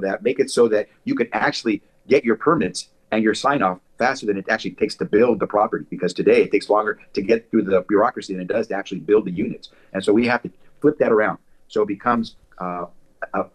that, make it so that you can actually get your permits and your sign off faster than it actually takes to build the property. Because today it takes longer to get through the bureaucracy than it does to actually build the units. And so we have to flip that around. So it becomes a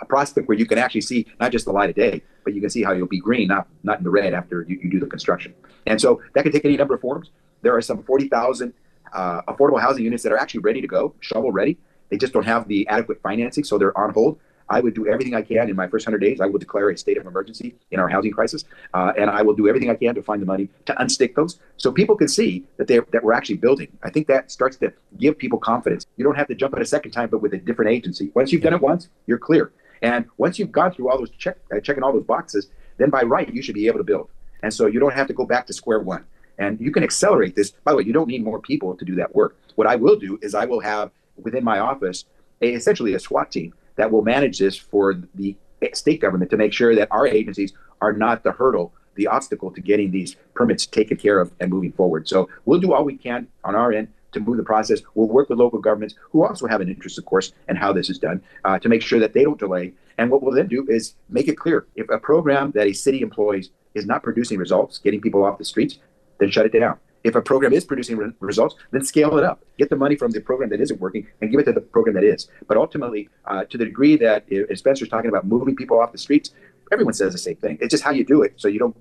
prospect where you can actually see not just the light of day, but you can see how you'll be green, not in the red after you do the construction. And so that can take any number of forms. There are some 40,000 affordable housing units that are actually ready to go, shovel ready. They just don't have the adequate financing, so they're on hold. I would do everything I can in my first 100 days. I will declare a state of emergency in our housing crisis, and I will do everything I can to find the money to unstick those so people can see that we're actually building. I think that starts to give people confidence. You don't have to jump it a second time, but with a different agency. Once you've done it once, you're clear. And once you've gone through all those checking all those boxes, then by right, you should be able to build. And so you don't have to go back to square one. And you can accelerate this. By the way, you don't need more people to do that work. What I will do is I will have within my office essentially a SWAT team that will manage this for the state government to make sure that our agencies are not the hurdle, the obstacle to getting these permits taken care of and moving forward. So we'll do all we can on our end to move the process. We'll work with local governments who also have an interest, of course, in how this is done to make sure that they don't delay. And what we'll then do is make it clear. If a program that a city employs is not producing results, getting people off the streets, then shut it down. If a program is producing results, then scale it up. Get the money from the program that isn't working and give it to the program that is. But ultimately, to the degree that Spencer's talking about moving people off the streets, everyone says the same thing. It's just how you do it so you don't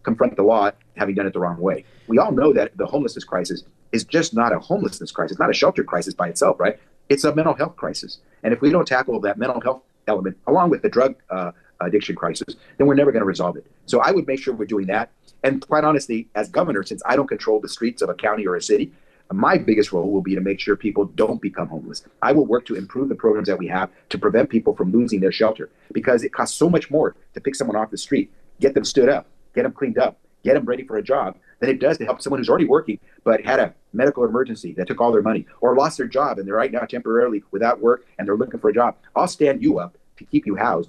confront the law having done it the wrong way. We all know that the homelessness crisis is just not a homelessness crisis, not a shelter crisis by itself, right? It's a mental health crisis. And if we don't tackle that mental health element along with the drug addiction crisis, then we're never going to resolve it. So I would make sure we're doing that. And quite honestly, as governor, since I don't control the streets of a county or a city, my biggest role will be to make sure people don't become homeless. I will work to improve the programs that we have to prevent people from losing their shelter, because it costs so much more to pick someone off the street, get them stood up, get them cleaned up, get them ready for a job than it does to help someone who's already working but had a medical emergency that took all their money or lost their job and they're right now temporarily without work and they're looking for a job. I'll stand you up to keep you housed